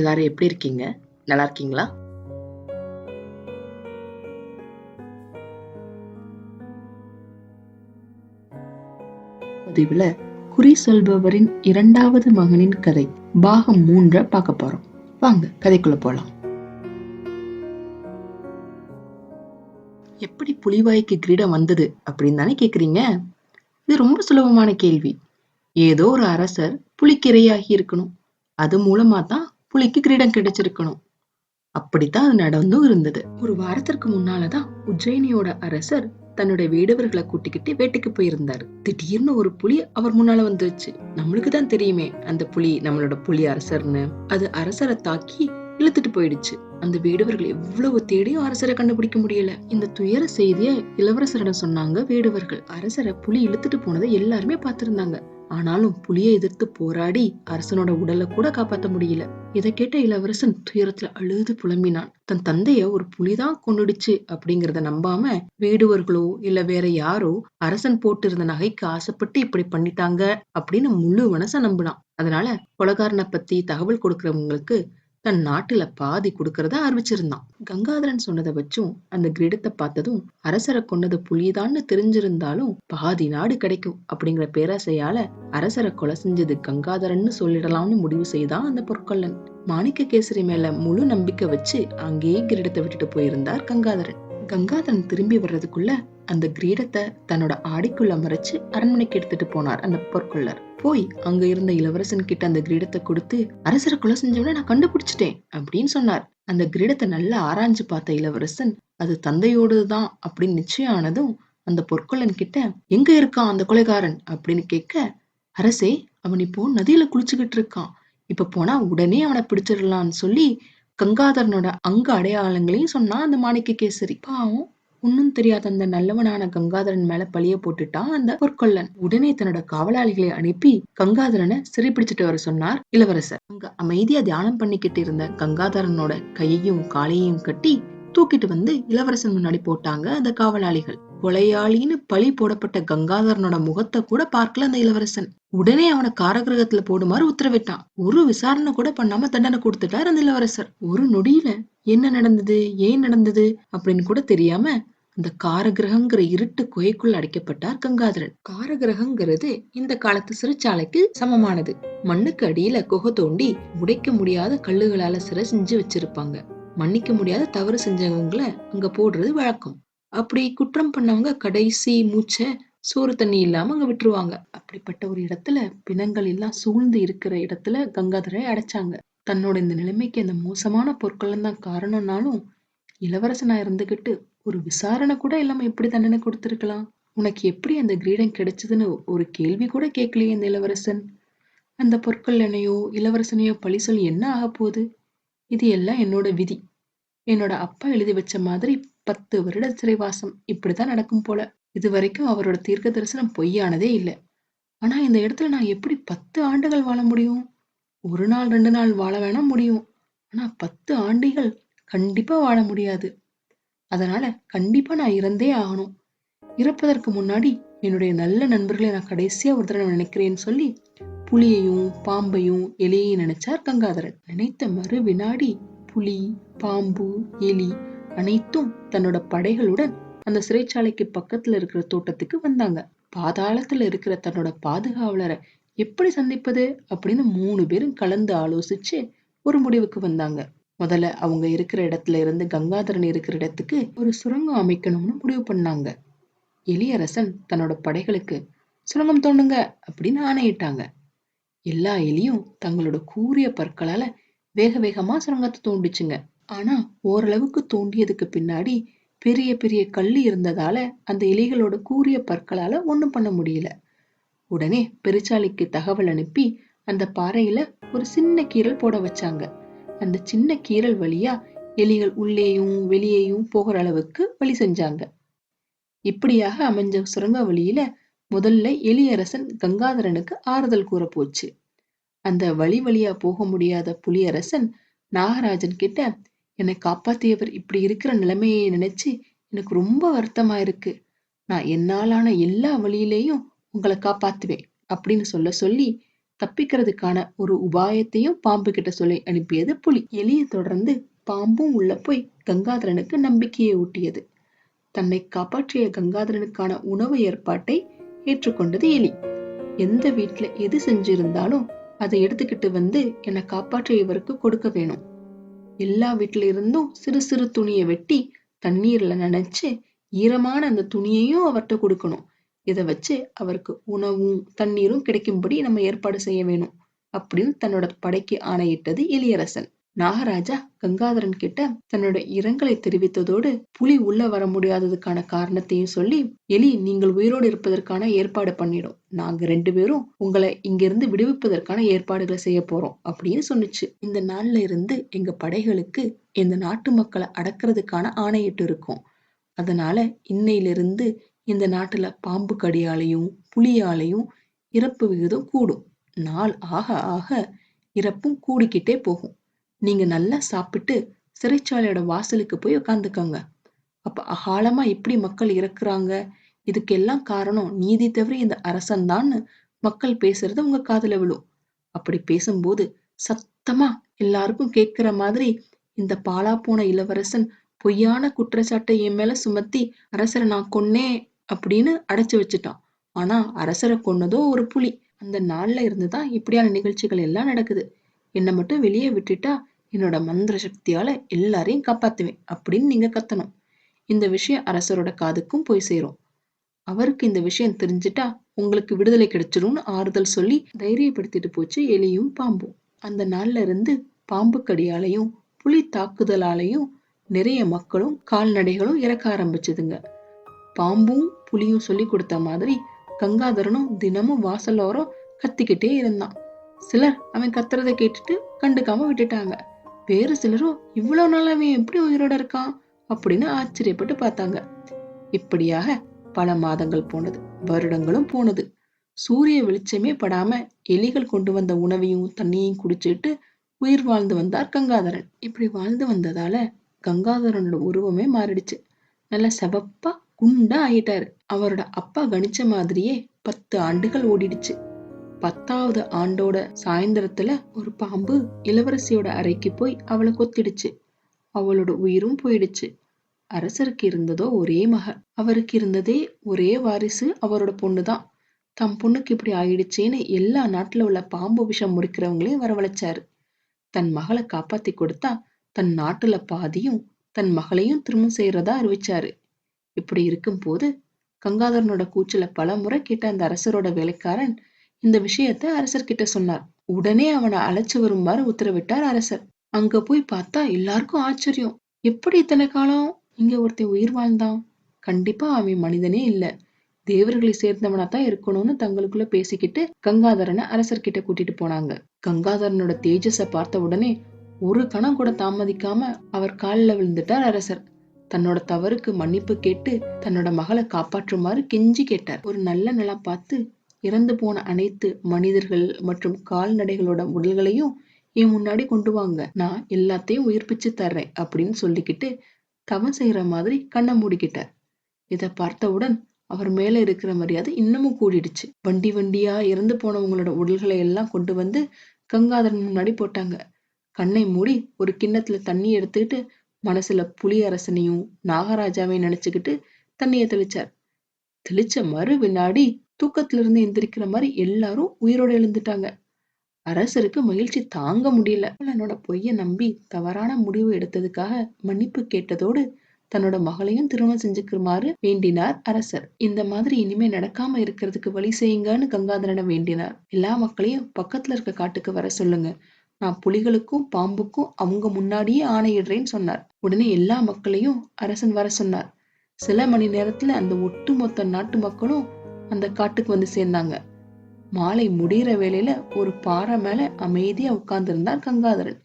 எல்லாரும் எப்படி இருக்கீங்க? நல்லா இருக்கீங்களா? பதிவுல குறி சொல்பவரின் இரண்டாவது மகனின் கதை பாகம் 3 பார்க்க போறோம். வாங்க கதைக்குள்ள போலாம். எப்படி புலிவாய்க்கு கிரீடம் வந்தது அப்படின்னு தானே கேக்குறீங்க? இது ரொம்ப சுலபமான கேள்வி. ஏதோ ஒரு அரசர் புலிக்கு இரையாகி இருக்கணும். அது மூலமா தான் புலிக்கு கிரீடம் கிடைச்சிருக்கணும். அப்படித்தான் அது நடந்தும் இருந்தது. ஒரு வாரத்திற்கு முன்னாலதான் உஜ்ஜயினியோட அரசர் தன்னுடைய வேடுவர்களை கூட்டிக்கிட்டு வேட்டைக்கு போயிருந்தாரு. திடீர்னு ஒரு புலி அவர் முன்னால வந்துருச்சு. நம்மளுக்கு தான் தெரியுமே அந்த புலி நம்மளோட புலி அரசர்னு. அது அரசரை தாக்கி இழுத்துட்டு போயிடுச்சு. அந்த வேடுவர்கள் எவ்வளவு தேடியும் அரசரை கண்டுபிடிக்க முடியல. இந்த துயர செய்திய இளவரசரிடம் சொன்னாங்க வேடுவர்கள். அரசரை புலி இழுத்துட்டு போனதை எல்லாருமே பார்த்திருந்தாங்க. ஆனாலும் புலியை எதிர்த்து போராடி அரசனோட உடலை கூட காப்பாற்ற முடியல. இதை கேட்ட இளவரசன் துயரத்துல அழுது புலம்பினான். தன் தந்தைய ஒரு புலிதான் கொன்னுடுச்சு அப்படிங்கறத நம்பாம வேடுவர்களோ இல்ல வேற யாரோ அரசன் போட்டு இருந்த நகைக்கு ஆசைப்பட்டு இப்படி பண்ணிட்டாங்க அப்படின்னு முழு மனச நம்பினான். அதனால கொலைகாரனை பத்தி தகவல் கொடுக்கறவங்களுக்கு தன் நாட்டுல பாதி கொடுக்கறத அறிவிச்சிருந்தான். கங்காதரன் சொன்னதை வச்சும் அந்த கிரீடத்தை பார்த்ததும் அரசரை கொண்டது புலிதான்னு தெரிஞ்சிருந்தாலும் பாதி நாடு கிடைக்கும் அப்படிங்கிற பேராசையால அரசரை கொலை செஞ்சது கங்காதரன்னு சொல்லிடலாம்னு முடிவு செய்தான் அந்த பொற்கொல்லன். மாணிக்க கேசரி மேல முழு நம்பிக்கை வச்சு அங்கேயே கிரீடத்தை விட்டுட்டு போயிருந்தார் கங்காதரன். கங்காதரன் திரும்பி வர்றதுக்குள்ள அந்த கிரீடத்தை தன்னோட ஆடைக்குள்ள மறைச்சு அரண்மனைக்கு எடுத்துட்டு போனார் அந்த பொற்கொள்ளர். போய் அங்க இருந்த இளவரசன் கிட்ட அந்த கிரீடத்தை கொடுத்து அரசரை கொலை செஞ்சவன நான் கண்டுபிடிச்சிட்டேன் அப்படின்னு சொன்னார். அந்த கிரீடத்தை நல்லா ஆராய்ஞ்சு பார்த்த இளவரசன் அது தந்தையோடுதான் அப்படின்னு நிச்சயம் ஆனதும் அந்த பொற்கொள்ளன் கிட்ட எங்க இருக்கான் அந்த கொலைகாரன் அப்படின்னு கேட்க, அரசே அவன் இப்போ நதியில குளிச்சுக்கிட்டு இருக்கான், இப்ப போனா உடனே அவனை பிடிச்சிடலான்னு சொல்லி கங்காதரனோட அங்க அடையாளங்களையும் சொன்னா அந்த மாணிக்க கேசரி. பாவம் ஒன்னும் தெரியாத அந்த நல்லவனான கங்காதரன் மேல பழிய போட்டுட்டான் அந்த பொற்கொள்ளன். உடனே தன்னோட காவலாளிகளை அனுப்பி கங்காதரனை சிறைப்பிடிச்சிட்டு வர சொன்னார் இளவரசர். அங்க அமைதியா தியானம் பண்ணிக்கிட்டு இருந்த கங்காதரனோட கையையும் காலையையும் கட்டி தூக்கிட்டு வந்து இளவரசன் முன்னாடி போட்டாங்க அந்த காவலாளிகள். கொலையாளின்னு பழி போடப்பட்ட கங்காதரனோட முகத்தை கூட பார்க்கல அந்த இளவரசன். உடனே அவனை காராகிரகத்துல போடுமாறு உத்தரவிட்டான். ஒரு விசாரணை கூட பண்ணாம தண்டனை கொடுத்துட்டார் அந்த இளவரசர். ஒரு நொடியில என்ன நடந்தது ஏன் நடந்தது அப்படின்னு கூட தெரியாம அந்த காரகிரகங்கிற இருட்டு குகைக்குள் அடைக்கப்பட்டார் கங்காதரன். காரகிரகங்கிறது இந்த காலத்து சிறைச்சாலைக்கு சமமானது. மண்ணுக்கு அடியில குகை தோண்டி உடைக்க முடியாத கல்லுகளால சிறை செஞ்சு வச்சிருப்பாங்க. மன்னிக்க முடியாத தவறு செஞ்சவங்களை அங்க போடுறது வழக்கம். அப்படி குற்றம் பண்ணவங்க கடைசி மூச்ச சோறு தண்ணி இல்லாம அங்க விட்டுருவாங்க. அப்படிப்பட்ட ஒரு இடத்துல பிணங்கள் எல்லாம் சூழ்ந்து இருக்கிற இடத்துல கங்காதரை அடைச்சாங்க. தன்னோட இந்த நிலைமைக்கு அந்த மோசமான பொற்கொள்ளன் தான் காரணம்னாலும் இளவரசனா இருந்துகிட்டு ஒரு விசாரணை கூட இல்லாம எப்படி தண்டனை கொடுத்திருக்கலாம்? உனக்கு எப்படி அந்த கிரீடம் கிடைச்சதுன்னு ஒரு கேள்வி கூட கேட்கலையே அந்த இளவரசன். அந்த பொற்கொள்ளனையோ இளவரசனையோ பழி சொல்லி என்ன ஆக போகுது? இது எல்லாம் என்னோட விதி. என்னோட அப்பா எழுதி வச்ச மாதிரி 10 வருட சிறைவாசம் இப்படித்தான் நடக்கும் போல. இது வரைக்கும் அவரோட தீர்க்க தரிசனம் பொய்யானதே இல்லை. ஆனா இந்த இடத்துல நான் எப்படி 10 ஆண்டுகள் வாழ முடியும்? ஒரு நாள் 2 நாள் வாழ வேணா முடியும். ஆனா 10 ஆண்டுகள் கண்டிப்பா வாழ முடியாது. அதனால கண்டிப்பா நான் இறந்தே ஆகணும். இறப்பதற்கு முன்னாடி என்னுடைய நல்ல நண்பர்களை நான் கடைசியா ஒரு தடவை நினைக்கிறேன்னு சொல்லி புலியையும் பாம்பையும் எலியையும் நினைச்சார் கங்காதரன். நினைத்த மறு வினாடி புலி பாம்பு எலி அனைத்தும் தன்னோட படைகளுடன் அந்த சிறைச்சாலைக்கு பக்கத்துல இருக்கிற தோட்டத்துக்கு வந்தாங்க. பாதாளத்துல இருக்கிற தன்னோட பாதுகாவலரை எப்படி சந்திப்பது அப்படின்னு 3 பேரும் கலந்து ஆலோசிச்சு ஒரு முடிவுக்கு வந்தாங்க. முதல்ல அவங்க இருக்கிற இடத்துல இருந்து கங்காதரன் இருக்கிற இடத்துக்கு ஒரு சுரங்கம் அமைக்கணும்னு முடிவு பண்ணாங்க. எலியரசன் தன்னோட படைகளுக்கு சுரங்கம் தோண்டுங்க அப்படின்னு ஆணையிட்டாங்க. எல்லா எலியும் தங்களோட கூரிய பற்களால வேக வேகமா சுரங்கத்தை தோண்டிச்சுங்க. ஆனா ஓரளவுக்கு தோண்டியதுக்கு பின்னாடி பெரிய பெரிய கல்லு இருந்ததால அந்த எலிகளோட கூரிய பற்களால ஒண்ணும் பண்ண முடியல. உடனே பெருச்சாளிக்கு தகவல் அனுப்பி அந்த பாறையில ஒரு சின்ன கீறல் போட வச்சாங்க. அந்த சின்ன கீறல் வழியா எலிகள் உள்ளேயும் வெளியேயும் போகிற அளவுக்கு வழி செஞ்சாங்க. இப்படியாக அமைஞ்ச சுரங்க வழியில முதல்ல எலியரசன் கங்காதரனுக்கு ஆறுதல் கூற போச்சு. அந்த வழியா போக முடியாத புலியரசன் நாகராஜன் கிட்ட என்னை காப்பாத்தியவர் இப்படி இருக்கிற நிலைமையை நினைச்சு எனக்கு ரொம்ப வருத்தமா இருக்கு, நான் என்னாலான எல்லா வழியிலேயும் உங்களை காப்பாத்துவேன் அப்படின்னு சொல்லி தப்பிக்கிறதுக்கான ஒரு உபாயத்தையும் பாம்பு கிட்ட சொல்லி அனுப்பியது புலி. எலியை தொடர்ந்து பாம்பும் உள்ள போய் கங்காதரனுக்கு நம்பிக்கையை ஊட்டியது. தன்னை காப்பாற்றிய கங்காதரனுக்கான உணவு ஏற்பாட்டை ஏற்றுக்கொண்டது எலி. எந்த வீட்டுல எது செஞ்சிருந்தாலும் அதை எடுத்துக்கிட்டு வந்து என்னை காப்பாற்றிய இவருக்கு கொடுக்க வேணும். எல்லா வீட்டுல இருந்தும் சிறு சிறு துணியை வெட்டி தண்ணீர்ல நனைச்சு ஈரமான அந்த துணியையும் அவர்கிட்ட கொடுக்கணும். இதை வச்சு அவருக்கு உணவும் தண்ணீரும் கிடைக்கும்படி நம்ம ஏற்பாடு செய்ய வேணும் அப்படின்னு தன்னோட படைக்கு ஆணையிட்டது எலியரசன். நாகராஜா கங்காதரன் கிட்ட தன்னோட இரங்கலை தெரிவித்ததோடு புலி உள்ள வர முடியாததுக்கான காரணத்தையும் சொல்லி, எலி நீங்கள் உயிரோடு இருப்பதற்கான ஏற்பாடு பண்ணிடும், நாங்க 2 பேரும் உங்களை இங்கிருந்து விடுவிப்பதற்கான ஏற்பாடுகளை செய்ய போறோம் அப்படின்னு சொன்னுச்சு. இந்த நாள்ல இருந்து எங்க படைகளுக்கு இந்த நாட்டு மக்களை அடக்கிறதுக்கான ஆணையிட்டு இருக்கோம். அதனால இன்னையிலிருந்து இந்த நாட்டுல பாம்பு கடியாலையும் புலியாலையும் இறப்பு விகிதம் கூடும். நாள் ஆக ஆக இறப்பும் கூடிக்கிட்டே போகும். நீங்க நல்லா சாப்பிட்டு சிறைச்சாலையோட வாசலுக்கு போய் உட்காந்துக்கோங்க. அப்ப அகாலமா இப்படி மக்கள் இறக்குறாங்க, இதுக்கெல்லாம் காரணம் நீதி தவிர இந்த அரசன் தான்னு மக்கள் பேசுறது உங்க காதுல விழும். அப்படி பேசும்போது சத்தமா எல்லாருக்கும் கேட்கிற மாதிரி இந்த பாலா போன இளவரசன் பொய்யான குற்றச்சாட்டை என் மேல சுமத்தி அரசரை நான் கொன்னேன் அப்படின்னு அடைச்சு வச்சுட்டான். ஆனா அரசரை கொன்னதோ ஒரு புலி. அந்த நாள்ல இருந்துதான் இப்படியான நிகழ்ச்சிகள் எல்லாம் நடக்குது. என்னை மட்டும் வெளியே விட்டுட்டா என்னோட மந்திர சக்தியால எல்லாரையும் காப்பாத்துவேன் அப்படின்னு நீங்க கத்தணும். இந்த விஷயம் அரசரோட காதுக்கும் போய் சேரும். அவருக்கு இந்த விஷயம் தெரிஞ்சுட்டா உங்களுக்கு விடுதலை கிடைச்சிரும்னு ஆறுதல் சொல்லி தைரியப்படுத்திட்டு போச்சு எலியும் பாம்பும். அந்த நாள்ல இருந்து பாம்பு கடியாலையும் புலி தாக்குதலாலையும் நிறைய மக்களும் கால்நடைகளும் இறக்க ஆரம்பிச்சதுங்க. பாம்பும் புலியும் சொல்லி கொடுத்த மாதிரி கங்காதரனும் தினமும் வாசலோரம் கத்திக்கிட்டே இருந்தான். சிலர் அவன் கத்துறதை கேட்டுட்டு கண்டுக்காம விட்டுட்டாங்க. வேறு சிலரும் இவ்வளவு நாள் அவன் எப்படி உயிரோட இருக்கான் அப்படின்னு ஆச்சரியப்பட்டு பார்த்தாங்க. இப்படியாக பல மாதங்கள் போனது, வருடங்களும் போனது. சூரிய வெளிச்சமே படாம எலிகள் கொண்டு வந்த உணவையும் தண்ணியையும் குடிச்சிட்டு உயிர் வாழ்ந்து வந்தார் கங்காதரன். இப்படி வாழ்ந்து வந்ததால கங்காதரனோட உருவமே மாறிடுச்சு. நல்ல செவப்பா குண்டா ஆயிட்டாரு. அவரோட அப்பா கணிச்ச மாதிரியே 10 ஆண்டுகள் ஓடிடுச்சு. 10வது ஆண்டோட சாயந்தரத்துல ஒரு பாம்பு இளவரசியோட அறைக்கு போய் அவளை கொத்திடுச்சு. அவளோட உயிரும் போயிடுச்சு. அரசருக்கு இருந்ததோ ஒரே மக. அவருக்கு இருந்ததே ஒரே வாரிசு அவரோட பொண்ணுதான். தம் பொண்ணுக்கு இப்படி ஆயிடுச்சேன்னு எல்லா நாட்டுல உள்ள பாம்பு விஷம் முறிக்கிறவங்களையும் வரவழைச்சாரு. தன் மகளை காப்பாத்தி கொடுத்தா தன் நாட்டுல பாதியும் தன் மகளையும் திருமணம் செய்யறதா அறிவிச்சாரு. இப்படி இருக்கும் போது கங்காதரனோட கூச்சல பல முறை கேட்ட அந்த அரசரோட வேலைக்காரன் இந்த விஷயத்த அரசர்கிட்ட சொன்னார். உடனே அவனை அழைச்சு வருமாறு உத்தரவிட்டார் அரசர். அங்க போய் பார்த்தா எல்லாருக்கும் ஆச்சரியம். எப்படி இத்தனை காலம் இங்க ஒருத்தன் உயிர் வாழ்ந்தான்? கண்டிப்பா அவன் மனிதனே இல்ல, தேவர்களை சேர்ந்தவனா தான் இருக்கணும்னு தங்களுக்குள்ள பேசிக்கிட்டு கங்காதரனை அரசர்கிட்ட கூட்டிட்டு போனாங்க. கங்காதரனோட தேஜஸ பார்த்த உடனே ஒரு கணம் கூட தாமதிக்காம அவர் காலில் விழுந்துட்டார் அரசர். தன்னோட தவறுக்கு மன்னிப்பு கேட்டு தன்னோட மகளை காப்பாற்றுமாறு கெஞ்சி கேட்டார். ஒரு நல்ல நிலா பார்த்து இறந்து போன அனைத்து மனிதர்கள் மற்றும் கால்நடைகளோட உடல்களையும் என் முன்னாடி கொண்டு வாங்க, நான் எல்லாத்தையும் உயிர்ப்பிச்சு தர்றேன் அப்படின்னு சொல்லிக்கிட்டு தவம் செய்யற மாதிரி கண்ணை மூடிக்கிட்டார். இத பார்த்தவுடன் அவர் மேல இருக்கிற மரியாதை இன்னமும் கூடிடுச்சு. வண்டி வண்டியா இறந்து போனவங்களோட உடல்களை எல்லாம் கொண்டு வந்து கங்காதரன் முன்னாடி போட்டாங்க. கண்ணை மூடி ஒரு கிண்ணத்துல தண்ணி எடுத்துக்கிட்டு மனசுல புலி அரசனையும் நாகராஜாவையும் நினைச்சுக்கிட்டு தண்ணிய தெளிச்சார். தெளிச்ச மறு வினாடி தூக்கத்துல இருந்து எந்திரிக்கிற மாதிரி எல்லாரும் உயிரோட எழுந்துட்டாங்க. அரசருக்கு மகிழ்ச்சி தாங்க முடியல. என்னோட பொய்ய நம்பி தவறான முடிவு எடுத்ததுக்காக மன்னிப்பு கேட்டதோடு தன்னோட மகளையும் திருமணம் செஞ்சுக்குமாறு வேண்டினார் அரசர். இந்த மாதிரி இனிமே நடக்காம இருக்கிறதுக்கு வழி செய்யுங்கன்னு கங்காதரனை வேண்டினார். எல்லா மக்களையும் பக்கத்துல இருக்க காட்டுக்கு வர சொல்லுங்க, நான் புலிகளுக்கும் பாம்புக்கும் அவங்க முன்னாடியே ஆணையிடுறேன்னு சொன்னார். உடனே எல்லா மக்களையும் அரசன் வர சொன்னார். சில மணி நேரத்துல அந்த ஒட்டுமொத்த நாட்டு மக்களும் அந்த காட்டுக்கு வந்து சேர்ந்தாங்க. மாலை முடிகிற வேளையில ஒரு பாறை மேல அமைதியா உட்கார்ந்து இருந்தார் கங்காதரன்.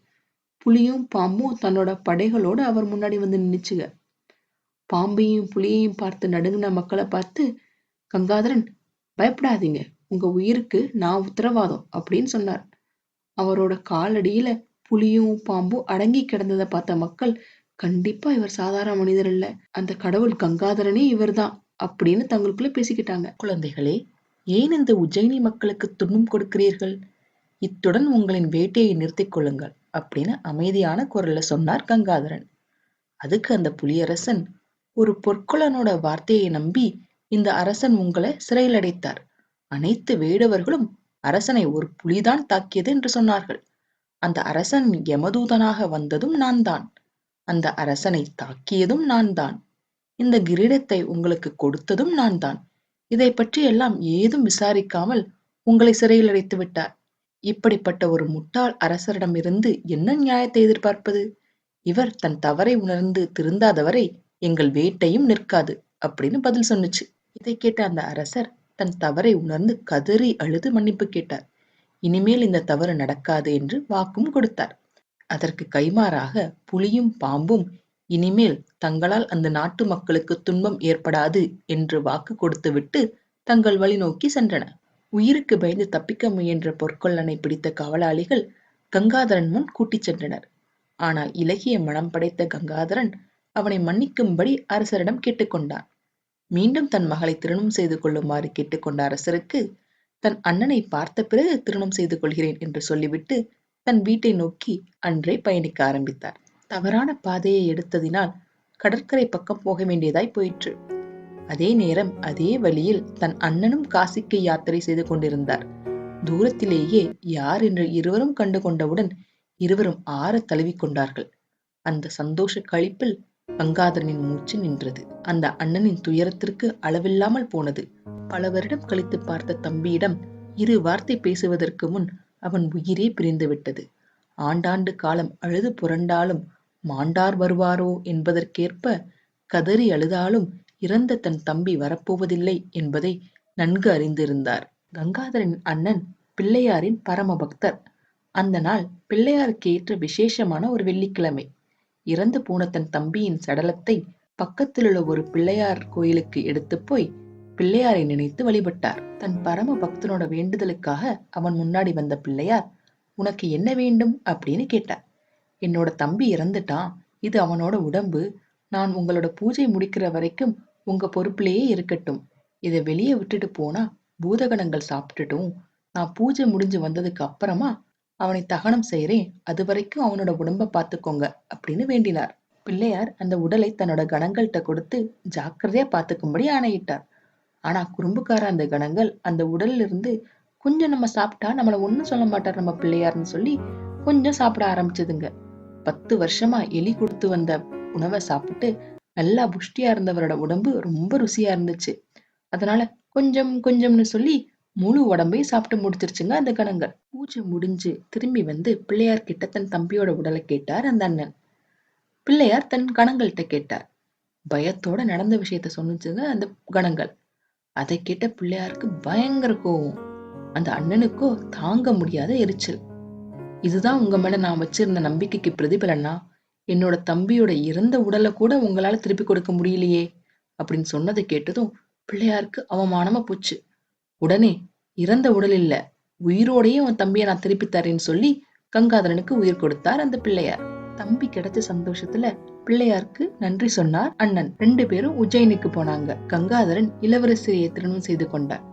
புலியும் பாம்பும் தன்னோட படைகளோடு அவர் முன்னாடி வந்து நின்னுச்சுங்க. பாம்பையும் புலியையும் பார்த்து நடுங்கின மக்களை பார்த்து கங்காதரன், பயப்படாதீங்க, உங்க உயிருக்கு நான் உத்தரவாதம் அப்படின்னு சொன்னார். அவரோட காலடியில புலியும் பாம்பும் அடங்கி கிடந்ததை பார்த்த மக்கள், கண்டிப்பா இவர் சாதாரண மனிதர் இல்ல, அந்த கடவுள் கங்காதரனே இவர்தான் அப்படின்னு தங்களுக்குள்ள பேசிக்கிட்டாங்க. குழந்தைகளே, ஏன் இந்த உஜ்ஜயினி மக்களுக்கு துன்பம் கொடுக்கிறீர்கள்? இத்துடன் உங்களின் வேட்டையை நிறுத்திக் கொள்ளுங்கள் அப்படின்னு அமைதியான குரல்ல சொன்னார் கங்காதரன். அதுக்கு அந்த புலியரசன், ஒரு பொற்கொல்லனோட வார்த்தையை நம்பி இந்த அரசன் உங்களை சிறையில் அடைத்தார். அனைத்து வேடவர்களும் அரசனை ஒரு புலிதான் தாக்கியது என்று சொன்னார்கள். அந்த அரசன் யமதூதனாக வந்ததும் நான் தான். அந்த அரசனை தாக்கியதும் நான் தான். இந்த கிரீடத்தை உங்களுக்கு கொடுத்ததும் நான் தான். இதை பற்றி எல்லாம் ஏதும் விசாரிக்காமல் உங்களை சிறையில் அடைத்து விட்டார். இப்படிப்பட்ட ஒரு முட்டாள் அரசரிடமிருந்து என்ன நியாயத்தை எதிர்பார்ப்பது? இவர் தன் தவறை உணர்ந்து திருந்தாதவரை எங்கள் வேட்டையும் நிற்காது அப்படின்னு பதில் சொன்னுச்சு. இதை கேட்ட அந்த அரசர் தன் தவறை உணர்ந்து கதறி அழுது மன்னிப்பு கேட்டார். இனிமேல் இந்த தவறு நடக்காது என்று வாக்கும் கொடுத்தார். அதற்கு கைமாறாக புலியும் பாம்பும் இனிமேல் தங்களால் அந்த நாட்டு மக்களுக்கு துன்பம் ஏற்படாது என்று வாக்கு கொடுத்துவிட்டு தங்கள் வழி நோக்கி சென்றன. உயிருக்கு பயந்து தப்பிக்க முயன்ற பொற்கொல்லனை பிடித்த காவலாளிகள் கங்காதரன் முன் கூட்டிச் சென்றனர். ஆனால் இலகிய மனம் படைத்த கங்காதரன் அவனை மன்னிக்கும்படி அரசரிடம் கேட்டுக்கொண்டான். மீண்டும் தன் மகளை திருமணம் செய்து கொள்ளுமாறு கேட்டுக்கொண்ட அரசருக்கு தன் அண்ணனை பார்த்த பிறகு திருமணம் செய்து கொள்கிறேன் என்று சொல்லிவிட்டு தன் வீட்டை நோக்கி அன்றே பயணிக்க ஆரம்பித்தார். தவறான பாதையை எடுத்ததினால் கடற்கரை பக்கம் போக வேண்டியதாய் போயிற்று. அதே நேரம் அதே வழியில் தன் அண்ணனும் காசிக்கு யாத்திரை செய்து கொண்டிருந்தார். தூரத்திலேயே யார் என்று இருவரும் கண்டு கொண்டவுடன் இருவரும் ஆற தழுவிக் கொண்டார்கள். அந்த சந்தோஷ களிப்பில் கங்காதரனின் மூச்சு நின்றது. அந்த அண்ணனின் துயரத்திற்கு அளவில்லாமல் போனது. பல வருடம் கழித்து பார்த்த தம்பியிடம் இரு வார்த்தை பேசுவதற்கு முன் அவன் உயிரே பிரிந்து விட்டது. ஆண்டாண்டு காலம் அழுது புரண்டாலும் மாண்டார் வருவாரோ என்பதற்கேற்ப கதறி அழுதாலும் இறந்த தன் தம்பி வரப்போவதில்லை என்பதை நன்கு அறிந்திருந்தார். கங்காதரனின் அண்ணன் பிள்ளையாரின் பரம பக்தர். அந்த நாள் பிள்ளையாருக்கு ஏற்ற விசேஷமான ஒரு வெள்ளிக்கிழமை. இறந்து போன தன் தம்பியின் சடலத்தை பக்கத்திலுள்ள ஒரு பிள்ளையார் கோயிலுக்கு எடுத்து போய் பிள்ளையாரை நினைத்து வழிபட்டார். தன் பரம பக்தனோட வேண்டுதலுக்காக அவன் முன்னாடி வந்த பிள்ளையார், உனக்கு என்ன வேண்டும் அப்படின்னு கேட்டார். என்னோட தம்பி இறந்துட்டான், இது அவனோட உடம்பு, நான் உங்களோட பூஜை முடிக்கிற வரைக்கும் உங்க பொறுப்பிலேயே இருக்கட்டும். இதை வெளியே விட்டுட்டு போனா பூதகணங்கள் சாப்பிட்டுட்டும், நான் பூஜை முடிஞ்சு வந்ததுக்கு அப்புறமா அவனை தகனம் செய்யறேன், அது வரைக்கும் அவனோட உடம்ப பாத்துக்கோங்க அப்படின்னு வேண்டினார். பிள்ளையார் அந்த உடலை தன்னோட கணங்கள்கிட்ட கொடுத்து ஜாக்கிரதையா பாத்துக்கும்படி ஆணையிட்டார். ஆனா குறும்புக்கார அந்த கணங்கள் அந்த உடல்ல இருந்து கொஞ்சம் நம்ம சாப்பிட்டா நம்மள ஒண்ணும் சொல்ல மாட்டார் நம்ம பிள்ளையார்னு சொல்லி கொஞ்சம் சாப்பிட ஆரம்பிச்சதுங்க. 10 வருஷமா எலி கொடுத்து வந்த உணவை சாப்பிட்டு நல்லா புஷ்டியா இருந்தவரோட உடம்பு ரொம்ப ருசியா இருந்துச்சு. அதனால கொஞ்சம் கொஞ்சம்னு சொல்லி முழு உடம்பையும் சாப்பிட்டு முடிச்சிருச்சுங்க அந்த கணங்கள். பூஜை முடிஞ்சு திரும்பி வந்து பிள்ளையார் கிட்ட தன் தம்பியோட உடலை கேட்டார் அந்த அண்ணன். பிள்ளையார் தன் கணங்கள்கிட்ட கேட்டார். பயத்தோட நடந்த விஷயத்த சொன்னுச்சுங்க அந்த கணங்கள். அதை கேட்ட பிள்ளையாருக்கு பயங்கர கோவம். அந்த அண்ணனுக்கோ தாங்க முடியாத எரிச்சல். இதுதான் உங்க மேல நான் வச்சிருந்த நம்பிக்கைக்கு பிரதிபலனா? என்னோட தம்பியோட இறந்த உடலை கூட உங்களால திருப்பி கொடுக்க முடியலையே அப்படின்னு சொன்னதை கேட்டதும் பிள்ளையாருக்கு அவமானமா போச்சு. உடனே இறந்த உடல் இல்ல, உயிரோடையே உன் தம்பியை நான் திருப்பி தரேன்னு சொல்லி கங்காதரனுக்கு உயிர் கொடுத்தார் அந்த பிள்ளையார். தம்பி கிடைச்ச சந்தோஷத்துல பிள்ளையாருக்கு நன்றி சொன்னார் அண்ணன். 2 பேரும் உஜ்ஜயினிக்கு போனாங்க. கங்காதரன் இளவரசியை திருமணம் செய்து கொண்டார்.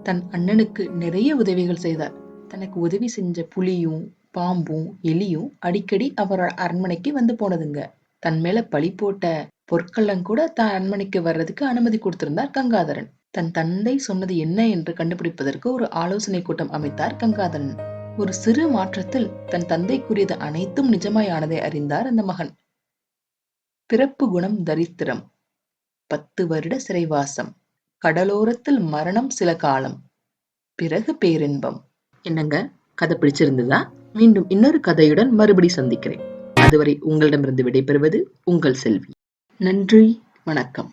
தன் அண்ணனுக்கு நிறைய உதவிகள் செய்தார். தனக்கு உதவி செஞ்ச புலியும் பாம்பும் எலியும் அடிக்கடி அவரோட அரண்மனைக்கு வந்து போனதுங்க. தன் மேல பழி போட்ட பொற்கள்ளன் கூட தன் அரண்மனைக்கு வர்றதுக்கு அனுமதி கொடுத்திருந்தார் கங்காதரன். தன் தந்தை சொன்னது என்ன என்று கண்டுபிடிப்பதற்கு ஒரு ஆலோசனை கூட்டம் அமைத்தார் கங்காதரன். ஒரு சிறு மாற்றத்தில் தன் தந்தை கூறியது அனைத்தும் நிஜமாயானதை அறிந்தார் அந்த மகன். பிறப்பு குணம் தரித்திரம், 10 வருட சிறைவாசம், கடலோரத்தில் மரணம் சில காலம், பிறகு பேரின்பம். என்னங்க, கதை பிடிச்சிருந்ததா? மீண்டும் இன்னொரு கதையுடன் மறுபடி சந்திக்கிறேன். அதுவரை உங்களிடமிருந்து விடைபெறுவது உங்கள் செல்வி. நன்றி, வணக்கம்.